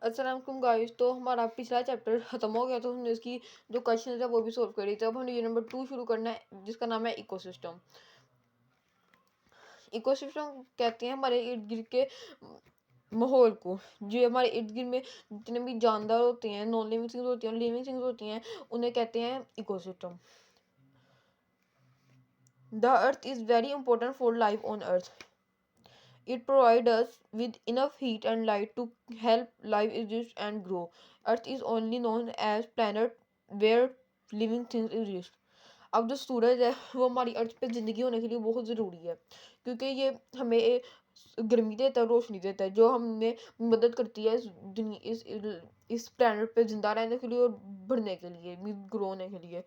अस्सलाम वालेकुम गाइस। तो हमारा पिछला चैप्टर ख़त्म हो गया, तो हमने इसकी जो क्वेश्चन है वो भी सॉल्व करी। तो अब हमें ये नंबर 2 शुरू करना है, जिसका नाम है इकोसिस्टम। इकोसिस्टम कहते हैं हमारे इर्द गिर्द के माहौल को, जो हमारे इर्द गिर्द में जितने भी जानदार होते हैं, नॉन लिविंग थिंग्स होती हैं, लिविंग थिंग्स होती हैं, उन्हें कहते हैं ecosystem. The earth is very important for life on earth. It provides us with enough heat and light to help life exist and grow. Earth is only known as planet where living things exist. अब जो सूरज है वो हमारी अर्थ पे ज़िंदगी होने के लिए बहुत ज़रूरी है, क्योंकि ये हमें गर्मी देता है, रोशनी देता है, जो हमें मदद करती है इस दुनिया इस प्लेनेट पे ज़िंदा रहने के लिए और बढ़ने के लिए, ग्रो होने के लिए।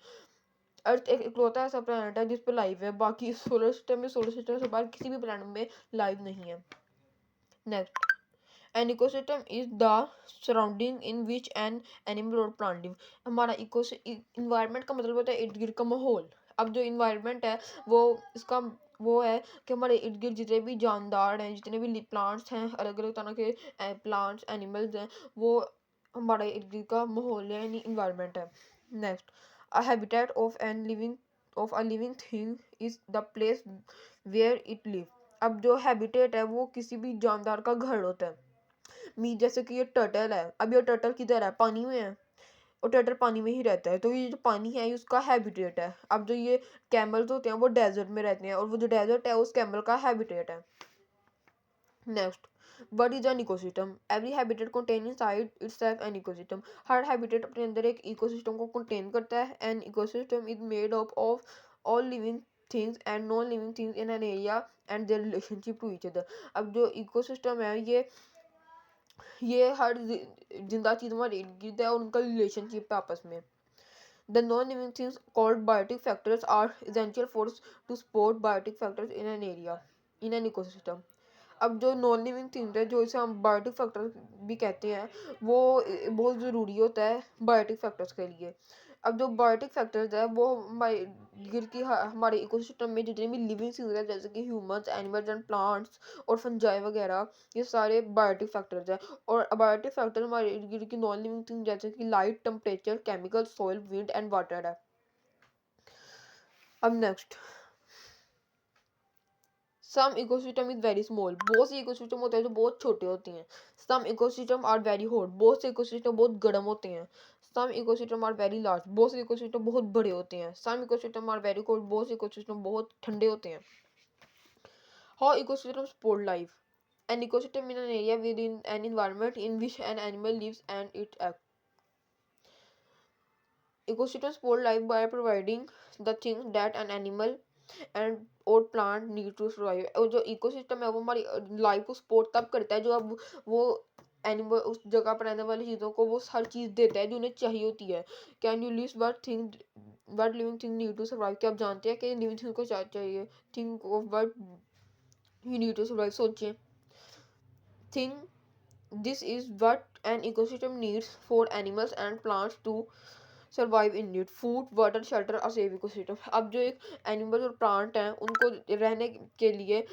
अर्थ एक इकलौता ऐसा प्लेनेट है जिस पे लाइफ है, बाकी सोलर सिस्टम से बाहर किसी भी प्लेनेट में लाइफ नहीं है। Next, an ecosystem is the surrounding in which an animal or plant live. हमारा इन्वायरमेंट का मतलब होता है इर्द गिर्द का माहौल। अब जो इन्वायरमेंट है वो इसका वो है कि हमारे इर्द गिर्द जितने भी जानदार हैं, जितने भी प्लांट्स हैं, अलग अलग तरह के प्लांट्स एनिमल्स हैं, वो हमारे इर्द गिर्द का माहौल है, यानी इन्वायरमेंट है। Next, a habitat of a living thing is the place where it live. अब जो हैबिटेट है वो किसी भी जानदार का घर होता है। जैसे कि ये टर्टल है, अब ये टर्टल किधर है, पानी में है, और टर्टल पानी में ही रहता है, तो ये जो पानी है ये उसका हैबिटेट है। अब जो ये कैमल्स होते हैं वो डेजर्ट में रहते हैं, और वो जो डेजर्ट है उस कैमल का हैबिटेट है। Next, what is an ecosystem? Every habitat contain inside itself an ecosystem. Her habitat अपने अंदर एक ecosystem को contain करता है। An ecosystem is made up of all living things and non-living things in an area and their relationship to each other. अब जो ecosystem है ये हर जिंदा चीज हमारे इर्द गिर्द है और उनका रिलेशनशिप है आपस में। The non-living things called biotic factors are essential force to support biotic factors in an area in an ecosystem. अब जो नॉन लिविंग थिंग है, जो इसे हम बायोटिक फैक्टर भी कहते हैं, वो बहुत ज़रूरी होता है बायोटिक फैक्टर्स के लिए। अब जो बायोटिक फैक्टर्स है वो हमारे गिर की हमारे इकोसिस्टम में जितने भी लिविंग थिंग्स हैं, जैसे कि ह्यूमंस, एनिमल्स एंड प्लांट्स और फंजाई वगैरह, ये सारे बायोटिक फैक्टर्स हैं। और बायोटिक फैक्टर हमारे इर्द गिर्द की नॉन लिविंग थिंग जैसे कि light, temperature, chemical, soil, wind and water है। अब next, some ecosystem is very small. बहुत से इकोसिस्टम होते हैं जो बहुत छोटे होते हैं। Some ecosystem are very hot. बहुत से इकोसिस्टम बहुत गर्म होते हैं। Some ecosystem are very large. बहुत से इकोसिस्टम बहुत बड़े होते हैं। Some ecosystem are very cold. बहुत से इकोसिस्टम बहुत ठंडे होते हैं। How ecosystem support life? An ecosystem in an area within an environment in which an animal lives and it act. Ecosystems support life by providing the things that an animal and और plant need to survive. और जो ecosystem है वो हमारी life को support तब करता है जो अब वो एनिमल उस जगह पर रहने वाली चीज़ों को वो हर चीज़ देता है जो उन्हें चाहिए होती है। Can you list what living thing need to survive? क्या आप जानते हैं कि लिविंग थिंग को क्या चाहिए? Think of what you need to survive. सोचिए। Think this is what an ecosystem needs for animals and plants to survive in need. Food, water, shelter, a safe ecosystem. अब जो एक एनिमल और plant हैं उनको रहने के लिए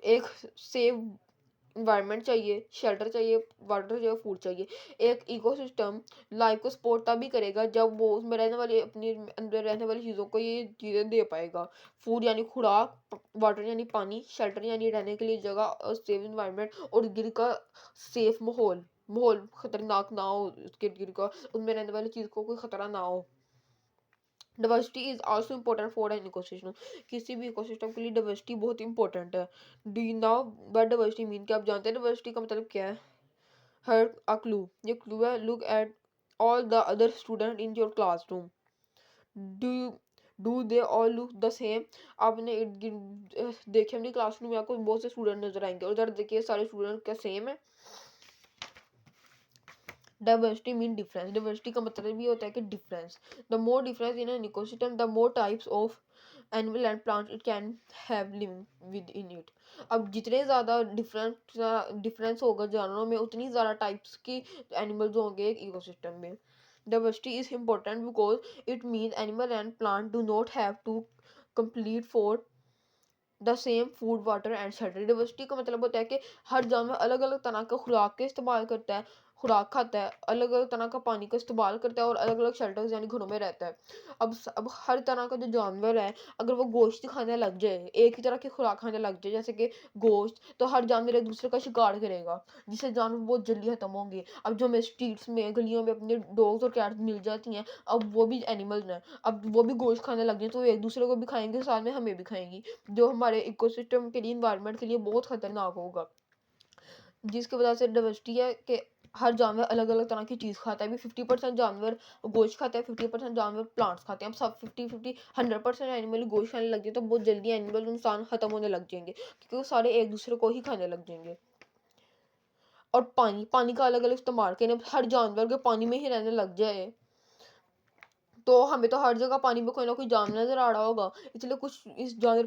एक सेफ इन्वायरमेंट चाहिए, शेल्टर चाहिए, वाटर चाहिए, फूड चाहिए। एक इकोसिस्टम लाइफ को सपोर्ट तभी करेगा जब वो उसमें रहने वाली अपनी अंदर रहने वाली चीज़ों को ये चीज़ें दे पाएगा। फूड यानी खुराक, वाटर यानी पानी, शेल्टर यानी रहने के लिए जगह, और सेफ इन्वायरमेंट और गिर का सेफ माहौल। माहौल खतरनाक ना हो उसके गिर का, उसमें रहने वाली चीज़ को कोई खतरा ना हो। Diversity is also important for an ecosystem. किसी भी इकोसिस्टम के लिए डाइवर्सिटी बहुत इंपॉर्टेंट है। Do you now what diversity mean? क्या आप जानते हैं डाइवर्सिटी का मतलब क्या है? हर अ क्लू, ये क्लू है। Look at all the other student in your classroom. Do you do they all look the same? आपने देखिए अपनी क्लासरूम में आपको बहुत से स्टूडेंट नजर आएंगे, और उधर देखिए सारे स्टूडेंट क्या सेम है? Diversity mean difference. डाइवर्सिटी का मतलब ये होता है कि difference. The more difference in an ecosystem the more types of animal and plant it can have living with in it. अब जितने ज़्यादा डिफरेंस होगा जानवरों में, उतनी ज़्यादा टाइप्स की एनिमल्स होंगे एक इकोसिस्टम में। Diversity is important because it means animal and plant do not have to compete for the same food water and shelter. Diversity का मतलब होता है कि हर जानवर अलग अलग तरह का खुराक के इस्तेमाल करता है, खुराक खाता है, अलग अलग तरह का पानी का इस्तेमाल करता है और अलग अलग शेल्टर्स यानी घरों में रहता है। अब हर तरह का जो जानवर है, अगर वो गोश्त खाने लग जाए, एक ही तरह की खुराक खाने लग जाए जैसे कि गोश्त, तो हर जानवर एक दूसरे का शिकार करेगा, जिससे जानवर बहुत जल्दी खत्म होंगे। अब जो हमें स्ट्रीट्स में, गलियों में अपने डॉग्स और कैट्स मिल जाती हैं, अब वो भी एनिमल्स हैं, अब वो भी गोश्त खाने लग जाए तो वो एक दूसरे को भी खाएंगे, साथ में हमें भी खाएंगी, जो हमारे इकोसिस्टम के लिए, इन्वायरमेंट के लिए बहुत खतरनाक होगा। जिसकी वजह से डाइवर्सिटी है कि हर जानवर अलग अलग तरह की चीज़ खाता है। अभी 50% जानवर गोश्त खाते हैं, 50% जानवर प्लांट्स खाते हैं। अब सब 50-50 100% एनिमल गोश्त खाने लग जाए तो बहुत जल्दी एनिमल, इंसान खत्म होने लग जाएंगे, क्योंकि वो सारे एक दूसरे को ही खाने लग जाएंगे। और पानी, पानी का अलग अलग इस्तेमाल करें, हर जानवर के पानी में ही रहने लग जाए तो हमें तो हर जगह पानी में कोई ना कोई जानवर नजर आ रहा होगा, इसलिए कुछ इस जानवर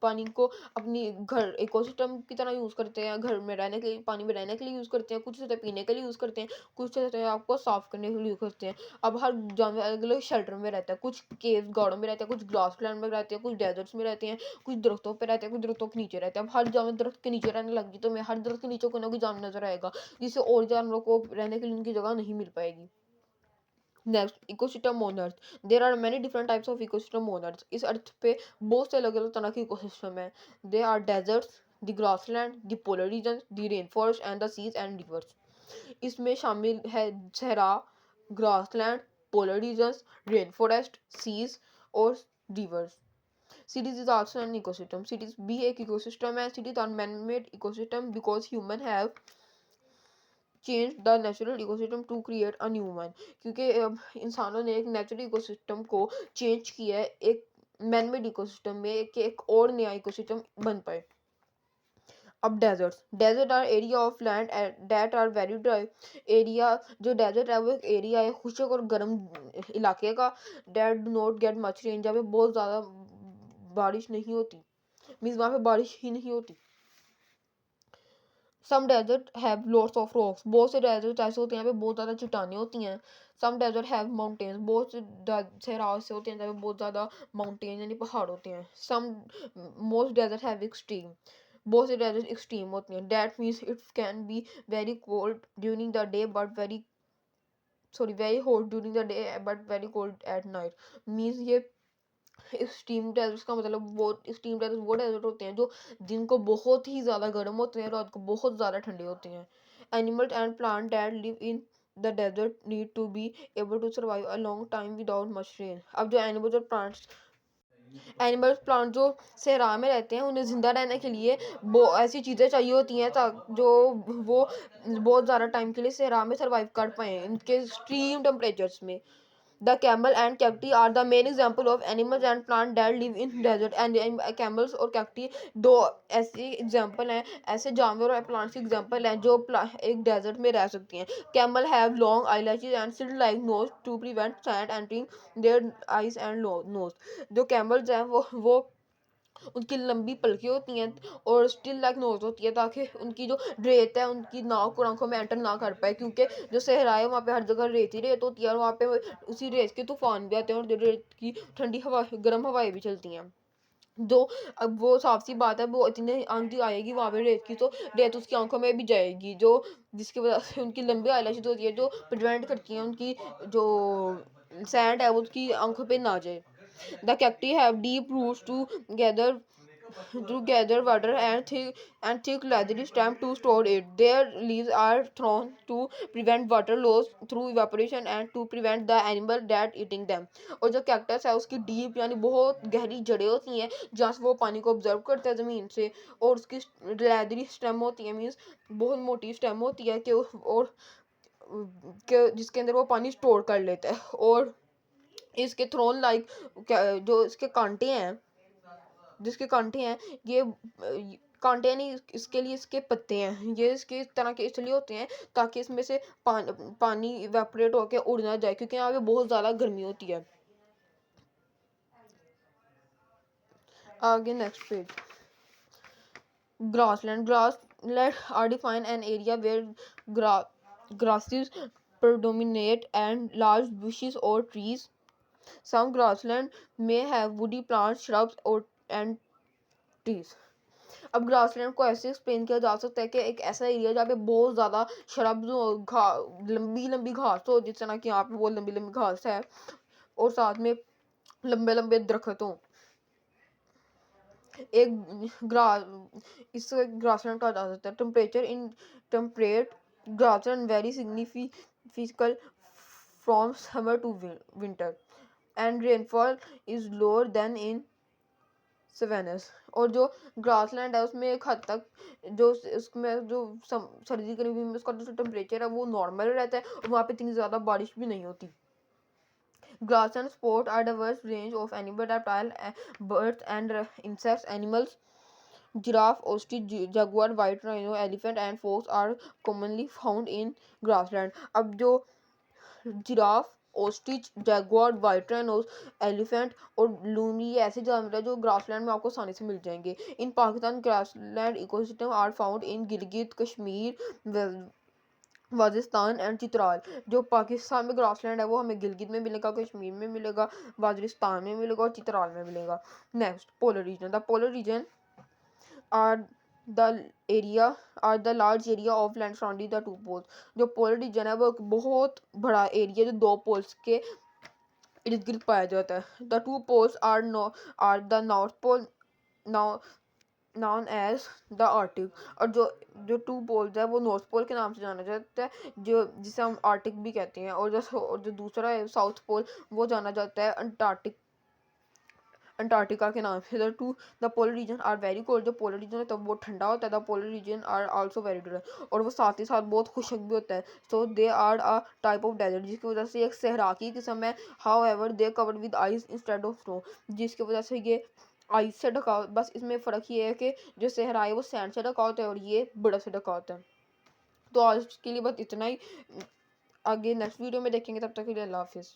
पानी को अपनी घर इकोसिस्टम की तरह यूज़ करते हैं, घर में रहने के लिए, पानी में रहने के लिए यूज़ करते हैं, कुछ होते हैं पीने के लिए यूज़ करते हैं, कुछ होते हैं आपको साफ करने के लिए यूज़ करते हैं। अब हर जानवर अलग अलग शेल्टर में रहता है, कुछ केव गार्डन में रहते हैं, कुछ ग्रास लैंड में रहते हैं, कुछ डेजर्ट्स में रहते हैं, कुछ दरख्तों पर रहते हैं, कुछ दरख्तों के नीचे रहते हैं। अब हर जानवर दरख्त के नीचे रहने लगी तो हमें हर दरख्त के नीचे कोई ना कोई जानवर नजर आएगा, जिससे और जानवरों को रहने के लिए उनकी जगह नहीं मिल पाएगी। Next, ecosystem on earth. There are many different types of ecosystem on earth. इस अर्थ पे बहुत से अलग अलग तरह के इकोसिस्टम है। They are deserts, the grassland, the polar region, the rain forest and the seas and rivers. इसमें शामिल है Sahara, grassland, polar regions, rain forest, seas और rivers. Cities is also an ecosystem. Cities भी एक ecosystem है. Cities are man-made ecosystem because human have change the natural ecosystem to create a new one. क्योंकि इंसानों ने एक natural ecosystem को change किया है एक मैनमेड इकोसिस्टम में, कि एक और नया इकोसिस्टम बन पाए। अब desert are area of land that are very dry. Area, जो डेजर्ट है वो एक एरिया है खुशक और गर्म इलाके का, that do not get much rain, जहाँ पे बहुत ज़्यादा बारिश नहीं होती, मीन्स वहाँ पे बारिश ही नहीं होती। Some desert have lots of rocks, बहुत से डेजर्ट ऐसे होते हैं यहाँ पे बहुत ज़्यादा चट्टानें होती हैं। सम डेजर्ट हैव माउंटेन्स, बहुत से सहरा से होते हैं जहाँ पे बहुत ज़्यादा माउंटेन यानी पहाड़ होते हैं। Some most desert have extreme, बहुत से डेजर्ट एक्सट्रीम होती हैं। That means it can be very cold during the day but very hot during the day but very cold at night. Means ये एक्सट्रीम डेजर्ट्स का मतलब, वो extreme desert वो desert होते हैं जो दिन को बहुत ही ज़्यादा गर्म होते हैं, रात को बहुत ज़्यादा ठंडे होते हैं। Animals and plant that live in the desert need to be able to survive a long time without much rain. अब जो एनिमल्स प्लांट जो सहरा में रहते हैं, उन्हें ज़िंदा रहने के लिए वो ऐसी चीज़ें चाहिए होती हैं जो वो बहुत ज़्यादा टाइम के लिए सहरा में सर्वाइव कर पाएँ इनके एक्सट्रीम टेम्परेचर्स में। The camel and cacti are the main example of animals and plants that live in desert. And camels और cacti दो ऐसे एग्जाम्पल हैं, ऐसे जानवर और प्लांट्स के एग्जाम्पल हैं जो एक डेजर्ट में रह सकती हैं। Camel have long eyelashes and slit-like nose to prevent sand entering their eyes and nose. जो camels हैं वो उनकी लंबी पलकें होती हैं और स्टिल लाइक नोज होती है, ताकि उनकी जो रेत है उनकी नाक और आंखों में एंटर ना कर पाए, क्योंकि जो सहरा है वहाँ पे हर जगह रेत ही रेत होती है और वहाँ पे उसी रेत के तूफान भी आते हैं और रेत की ठंडी हवा, गर्म हवाएं भी चलती हैं। जो अब वो साफ सी बात है, वो इतनी आंधी आएगी वहाँ पे रेत की, तो रेत उसकी आंखों में भी जाएगी, जो जिसकी वजह से उनकी लंबी आईलैशेस होती है जो प्रिवेंट करती हैं उनकी जो सैंड है वो उसकी आंखों पे ना जाए। The cacti have deep roots to gather water and thick leathery stem to store it. Their leaves are thrown to prevent water loss through evaporation and to prevent the animal that eating them. और जो cactus है उसकी deep यानी बहुत गहरी जड़ें होती हैं जहाँ से वो पानी को ऑब्जर्व करता है ज़मीन से, और उसकी लेदरी स्टेम होती है, मीन्स बहुत मोटी स्टेम होती है कि जिसके अंदर वो पानी स्टोर कर लेता है। और इसके थ्रोन लाइक जो इसके कांटे हैं, जिसके कांटे हैं ये कांटे नहीं, इसके लिए इसके पत्ते हैं, ये इसके इस तरह के इसलिए होते हैं ताकि इसमें से पानी इवेपोरेट होकर उड़ ना जाए, क्योंकि यहाँ पे बहुत ज़्यादा गर्मी होती है। आगे next page, grassland are defined an area where grasses predominate and large bushes or trees. Some grassland may have woody plants, shrubs, or and trees. अब ग्रासलैंड को ऐसे एक्सप्लेन किया जा सकता है कि एक ऐसा एरिया जहाँ पे बहुत ज़्यादा शरब्स हो, लंबी लंबी घास हो, जिस तरह की यहाँ पे बहुत लंबी लंबी घास है, और साथ में लंबे लंबे दरख्त हों। एक ग्रा इसे ग्रासलैंड कहा जा सकता है। Temperature in temperate grassland very significantly from summer to winter, and rainfall is lower than in savannas. और जो ग्रासलैंड है उसमें एक हद तक जो उसमें जो सर्दी गर्मी में उसका जो टेम्परेचर है वो नॉर्मल रहता है, और वहाँ पे इतनी ज़्यादा बारिश भी नहीं होती। Grassland sport a diverse range of animal, reptile, birds and insects. Animals giraffe, ostrich, jaguar, white rhino, elephant and fox are commonly found in grassland. अब जो giraffe, ostrich, Jaguar, white rhinos, elephant और लूनी ये ऐसे जानवर हैं जो grassland में आपको आसानी से मिल जाएंगे। In Pakistan grassland ecosystem are found in Gilgit, Kashmir, Waziristan and Chitral. जो पाकिस्तान में ग्रासलैंड है वो हमें गिलगित में मिलेगा, कश्मीर में मिलेगा, वाजिस्तान में मिलेगा और चित्राल में मिलेगा। Next, polar region. The polar region are area are the large area of land surrounding the two poles। जो पोलर रीजन है वो एक बहुत बड़ा एरिया जो दो पोल्स के इर्द गिर्द पाया जाता है। The two poles are the north pole known as the Arctic. और जो टू पोल्स है वो नॉर्थ पोल के नाम से जाना जाता है, जो जिसे हम आर्टिक भी कहते हैं, और जो दूसरा है साउथ पोल वो जाना जाता है अंटार्कटिका के नाम से। The polar region are very cold. जो पोलर रीजन है तब वो ठंडा होता है। The polar region are also very dry, और वो साथ ही साथ बहुत खुशक भी होता है। So they are a type of desert, जिसकी वजह से एक सहरा की किस्म है। However they covered with ice instead of snow, जिसकी वजह से ये आइस से ढका। बस इसमें फ़र्क ये है कि जो सहरा है वो सैंड से ढका होता है और ये बर्फ़ से ढका होता है। तो आज के लिए बस इतना ही। आगे नेक्स्ट वीडियो में देखेंगे, तब तक के लिए अल्लाह हाफिज़।